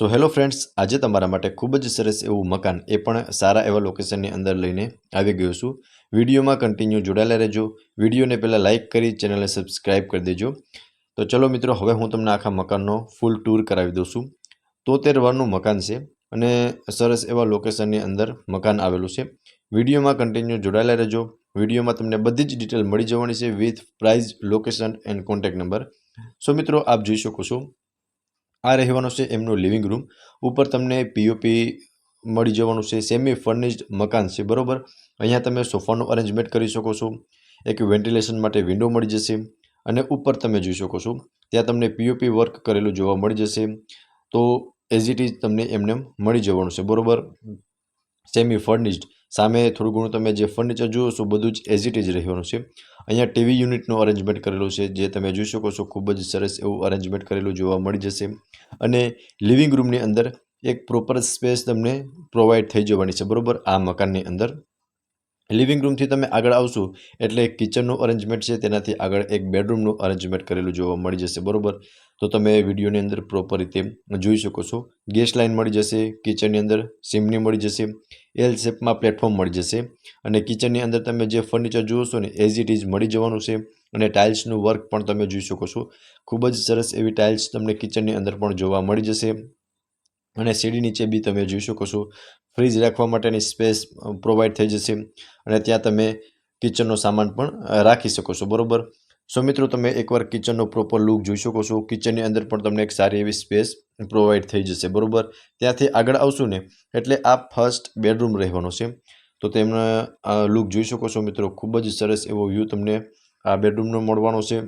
So hello friends, આજે તમારા માટે ખૂબ જ સરસ એવું મકાન એ પણ સારા એવા લોકેશનની અંદર લઈને આવી ગયો છું. વિડીયોમાં કન્ટિન્યુ જોડાયેલા રહેજો. વિડીયોને પહેલાં લાઇક કરી ચેનલને સબસ્ક્રાઇબ કરી દેજો. તો ચલો મિત્રો, હવે હું તમને આખા મકાનનો ફૂલ ટૂર કરાવી દઉં છું. 73 વારનું મકાન છે અને સરસ એવા લોકેશનની અંદર મકાન આવેલું છે. વિડીયોમાં કન્ટિન્યુ જોડાયેલા રહેજો. વિડીયોમાં તમને બધી જ ડિટેલ મળી જવાની છે with price, location and contact number. So મિત્રો, આપ જોઈ શકો છો, આ રહેવાનો છે એમનો લિવિંગ રૂમ. ઉપર તમને પીઓપી મળી જવાનું છે. સેમી ફર્નિશ્ડ મકાન છે, બરોબર. અહીંયા તમે સોફાનું અરેન્જમેન્ટ કરી શકો છો. એક વેન્ટિલેશન માટે વિન્ડો મળી જશે અને ઉપર તમે જોઈ શકો છો ત્યાં તમને પીઓપી વર્ક કરેલું જોવા મળી જશે. તો એઝ ઇટ ઇઝ તમને એમને મળી જવાનું છે, બરોબર. સેમી ફર્નિશ્ડ, સામે થોડું ઘણું તમે જે ફર્નિચર જુઓ છો બધું જ એઝ ઇટ ઇઝ રહેવાનું છે. અહીંયા ટીવી યુનિટનું અરેન્જમેન્ટ કરેલું છે, જે તમે જોઈ શકો છો. ખૂબ જ સરસ એવું અરેન્જમેન્ટ કરેલું જોવા મળી જશે. અને લિવિંગ રૂમની અંદર એક પ્રોપર સ્પેસ તમને પ્રોવાઈડ થઈ જવાની છે, બરોબર. આ મકાનની અંદર લિવિંગ રૂમથી તમે આગળ આવશો એટલે કિચનનું અરેન્જમેન્ટ છે, તેનાથી આગળ એક બેડરૂમનું અરેન્જમેન્ટ કરેલું જોવા મળી જશે, બરોબર. તો તમે વિડીયોની અંદર પ્રોપર રીતે જોઈ શકો છો. ગેસ લાઇન મળી જશે કિચનની અંદર, સિમની મળી જશે, એલ શેપમાં પ્લેટફોર્મ મળી જશે. અને કિચનની અંદર તમે જે ફર્નિચર જુઓ છો ને એઝ ઇટ ઇઝ મળી જવાનું છે. અને ટાઇલ્સનું વર્ક પણ તમે જોઈ શકો છો. ખૂબ જ સરસ એવી ટાઇલ્સ તમને કિચનની અંદર પણ જોવા મળી જશે. અને સીડી નીચે બી તમે જોઈ શકો છો ફ્રીજ રાખવા માટેની સ્પેસ પ્રોવાઈડ થઈ જશે. અને ત્યાં તમે કિચનનો સામાન પણ રાખી શકો છો, બરોબર. સો મિત્રો, તમે એકવાર કિચનનો પ્રોપર લુક જોઈ શકો છો. કિચનની અંદર પણ તમને એક સારી એવી સ્પેસ પ્રોવાઈડ થઈ જશે, બરોબર. ત્યાંથી આગળ આવશું ને એટલે આ ફર્સ્ટ બેડરૂમ રહેવાનો છે. તો તેમનો લુક જોઈ શકો છો મિત્રો. ખૂબ જ સરસ એવો વ્યૂ તમને આ બેડરૂમનો મળવાનો છે,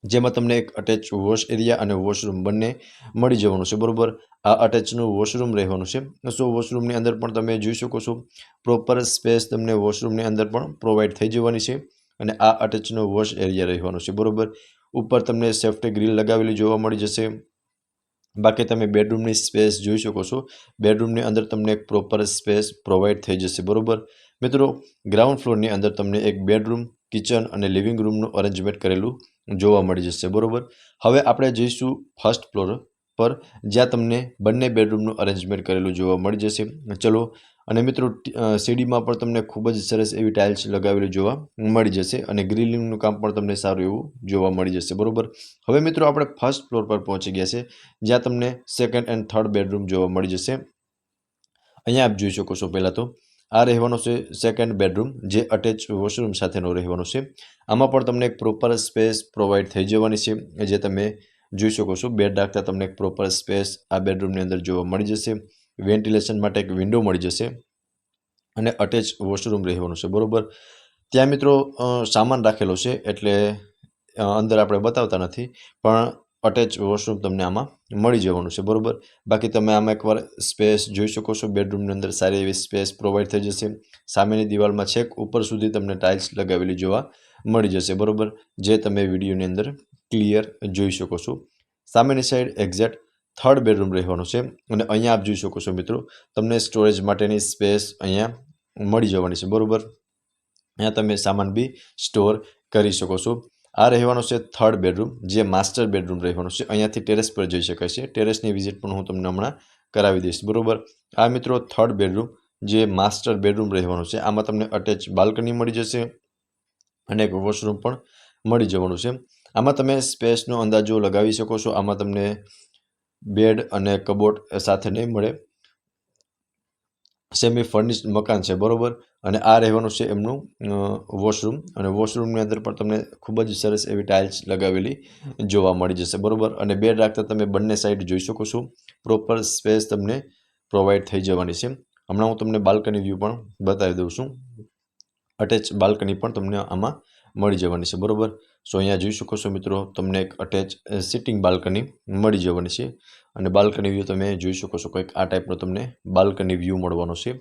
જેમાં તમને એક અટેચ વોશ એરિયા અને વોશરૂમ બંને મળી જવાનું છે, બરોબર. આ અટેચનું વોશરૂમ રહેવાનું છે. સો વોશરૂમની અંદર પણ તમે જોઈ શકો છો પ્રોપર સ્પેસ તમને વોશરૂમની અંદર પણ પ્રોવાઈડ થઈ જવાની છે. અને આ અટેચનો વોશ એરિયા રહેવાનો છે, બરોબર. ઉપર તમને સેફ્ટી ગ્રીલ લગાવેલી જોવા મળી જશે. બાકી તમે બેડરૂમની સ્પેસ જોઈ શકો છો. બેડરૂમની અંદર તમને એક પ્રોપર સ્પેસ પ્રોવાઈડ થઈ જશે, બરોબર. મિત્રો, ગ્રાઉન્ડ ફ્લોરની અંદર તમને એક બેડરૂમ, કિચન અને લિવિંગ રૂમનું અરેન્જમેન્ટ કરેલું જોવા મળી જશે, બરોબર. હવે આપણે જઈશું ફર્સ્ટ ફ્લોર પર, જ્યાં તમને બંને બેડરૂમનું અરેન્જમેન્ટ કરેલું જોવા મળી જશે. ચલો. અને મિત્રો, સીડીમાં પણ તમને ખૂબ જ સરસ એવી ટાઇલ્સ લગાવેલી જોવા મળી જશે. અને ગ્રીલિંગનું કામ પણ તમને સારું એવું જોવા મળી જશે, બરોબર. હવે મિત્રો, આપણે ફર્સ્ટ ફ્લોર પર પહોંચી ગયા છે, જ્યાં તમને સેકન્ડ એન્ડ થર્ડ બેડરૂમ જોવા મળી જશે. અહીંયા આપ જોઈ શકો છો. પહેલાં તો આ રહેવાનો છે સેકન્ડ બેડરૂમ, જે અટેચ વોશરૂમ સાથેનો રહેવાનો છે. આમાં પણ તમને એક પ્રોપર સ્પેસ પ્રોવાઈડ થઈ જવાની છે, જે તમે જોઈ શકો છો. બેડ રાખતા તમને એક પ્રોપર સ્પેસ આ બેડરૂમની અંદર જોવા મળી જશે. વેન્ટિલેશન માટે એક વિન્ડો મળી જશે અને અટેચ વોશરૂમ રહેવાનું છે, બરોબર. ત્યાં મિત્રો સામાન રાખેલો છે, એટલે અંદર આપણે બતાવતા નથી, પણ અટેચ વોશરૂમ તમને આમાં મળી જવાનું છે, બરોબર. બાકી તમે આમાં એકવાર સ્પેસ જોઈ શકો છો. બેડરૂમની અંદર સારી એવી સ્પેસ પ્રોવાઈડ થઈ જશે. સામેની દિવાલમાં છેક ઉપર સુધી તમને ટાઇલ્સ લગાવેલી જોવા મળી જશે, બરોબર, જે તમે વિડીયોની અંદર ક્લિયર જોઈ શકો છો. સામેની સાઈડ એક્ઝેક્ટ થર્ડ બેડરૂમ રહેવાનું છે. અને અહીંયા આપ જોઈ શકો છો મિત્રો, તમને સ્ટોરેજ માટેની સ્પેસ અહીંયા મળી જવાની છે, બરોબર. અહીંયા તમે સામાન બી સ્ટોર કરી શકો છો. આ રહેવાનો છે થર્ડ બેડરૂમ, જે માસ્ટર બેડરૂમ રહેવાનો છે. અહીંયાથી ટેરેસ પર જઈ શકાય છે. ટેરેસની વિઝિટ પણ હું તમને હમણાં કરાવી દઈશ, બરોબર. આ મિત્રો થર્ડ બેડરૂમ, જે માસ્ટર બેડરૂમ રહેવાનું છે. આમાં તમને અટેચ બાલ્કની મળી જશે અને એક વોશરૂમ પણ મળી જવાનું છે. આમાં તમે સ્પેસનો અંદાજો લગાવી શકો છો. આમાં તમને બેડ અને કબોર્ડ સાથે નહીં મળે. સેમી ફર્નિશ્ડ મકાન છે, બરોબર. અને આ રહેવાનું છે એમનું વોશરૂમ. અને વોશરૂમની અંદર પણ તમને ખૂબ જ સરસ એવી ટાઇલ્સ લગાવેલી જોવા મળી જશે, બરોબર. અને બેડ રાખતા તમે બંને સાઈડ જોઈ શકો છો. પ્રોપર સ્પેસ તમને પ્રોવાઈડ થઈ જવાની છે. હમણાં હું તમને બાલ્કની વ્યૂ પણ બતાવી દઉં છું. અટેચ બાલ્કની પણ તમને આમાં મળી જવાની છે, બરોબર. સો અહીંયા જોઈ શકો છો મિત્રો, તમને એક અટેચ સિટિંગ બાલ્કની મળી જવાની છે. અને બાલ્કની વ્યૂ તમે જોઈ શકો છો. કંઈક આ ટાઈપનો તમને બાલ્કની વ્યૂ મળવાનો છે.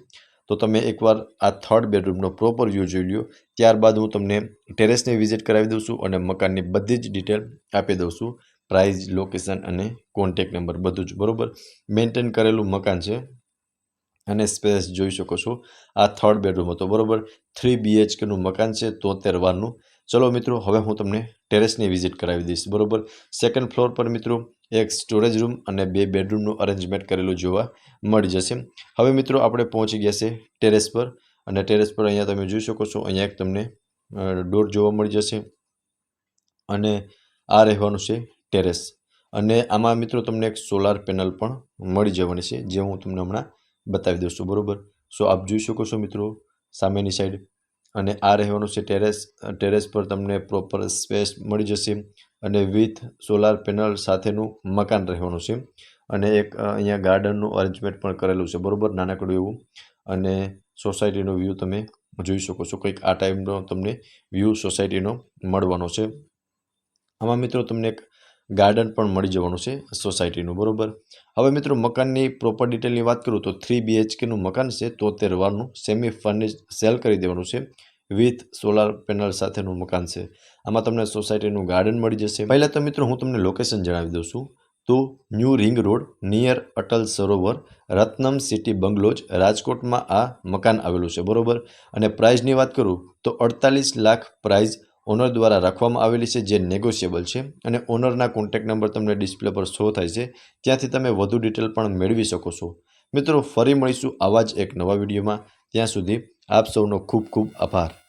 તો તમે એકવાર આ થર્ડ બેડરૂમનો પ્રોપર વ્યૂ જોઈ લ્યો. ત્યારબાદ હું તમને ટેરેસની વિઝિટ કરાવી દઉં છું અને મકાનની બધી જ ડિટેલ આપી દઉં છું. પ્રાઇસ, લોકેશન અને કોન્ટેક્ટ નંબર બધું જ, બરોબર. મેન્ટેન કરેલું મકાન છે. અને સ્પેસ જોઈ શકો છો. આ થર્ડ બેડરૂમ હતો, બરોબર. 3 BHKનું મકાન છે, 73 વારનું. ચલો મિત્રો, હવે હું તમને ટેરેસની વિઝિટ કરાવી દઈશ, બરોબર. સેકન્ડ ફ્લોર પર મિત્રો એક સ્ટોરેજ રૂમ અને 2 બેડરૂમનું અરેન્જમેન્ટ કરેલું જોવા મળી જશે. હવે મિત્રો આપણે પહોંચી ગયા છે ટેરેસ પર અને ટેરેસ પર અહીંયા તમે જોઈ શકો છો, અહીંયા એક તમને ડોર જોવા મળી જશે અને આ રહેવાનું છે ટેરેસ. અને આમાં મિત્રો તમને એક સોલાર પેનલ પણ મળી જવાની છે, જે હું તમને હમણાં બતાવી દઉં છું, બરાબર. સો આપ જોઈ શકો છો મિત્રો સામેની સાઈડ. અને આ રહેવાનું છે ટેરેસ. ટેરેસ પર તમને પ્રોપર સ્પેસ મળી જશે અને વિથ સોલાર પેનલ સાથેનું મકાન રહેવાનું છે. અને એક અહીંયા ગાર્ડનનું અરેન્જમેન્ટ પણ કરેલું છે, બરાબર, નાનકડું એવું. અને સોસાયટીનો વ્યૂ તમે જોઈ શકો છો, કંઈક આ ટાઈપનો તમને વ્યૂ સોસાયટીનો મળવાનો છે. આમાં મિત્રો તમને એક ગાર્ડન પણ મળી જવાનું છે સોસાયટીનું, બરાબર. હવે મિત્રો મકાનની પ્રોપર ડિટેલની વાત કરું તો 3 BHKનું મકાન છે, 73 વારનું સેમી ફર્નિશ્ડ સેલ કરી દેવાનું છે વિથ સોલાર પેનલ સાથેનું મકાન છે. આમાં તમને સોસાયટીનું ગાર્ડન મળી જશે. પહેલાં તો મિત્રો હું તમને લોકેશન જણાવી દઉં છું. તો new ring road near Atal Sarovar, Ratnam city bungalows, રાજકોટમાં આ મકાન આવેલું છે, બરાબર. અને પ્રાઇઝની વાત કરું તો 48 લાખ પ્રાઇઝ ઓનર દ્વારા રાખવામાં આવેલી છે, જે નેગોશિયેબલ છે. અને ઓનરના કોન્ટેક્ટ નંબર તમને ડિસ્પ્લે પર શો થાય છે, ત્યાંથી તમે વધુ ડિટેલ પણ મેળવી શકો છો. મિત્રો ફરી મળીશું આવા જ એક નવા વિડીયોમાં. ત્યાં સુધી આપ સૌનો ખૂબ ખૂબ આભાર.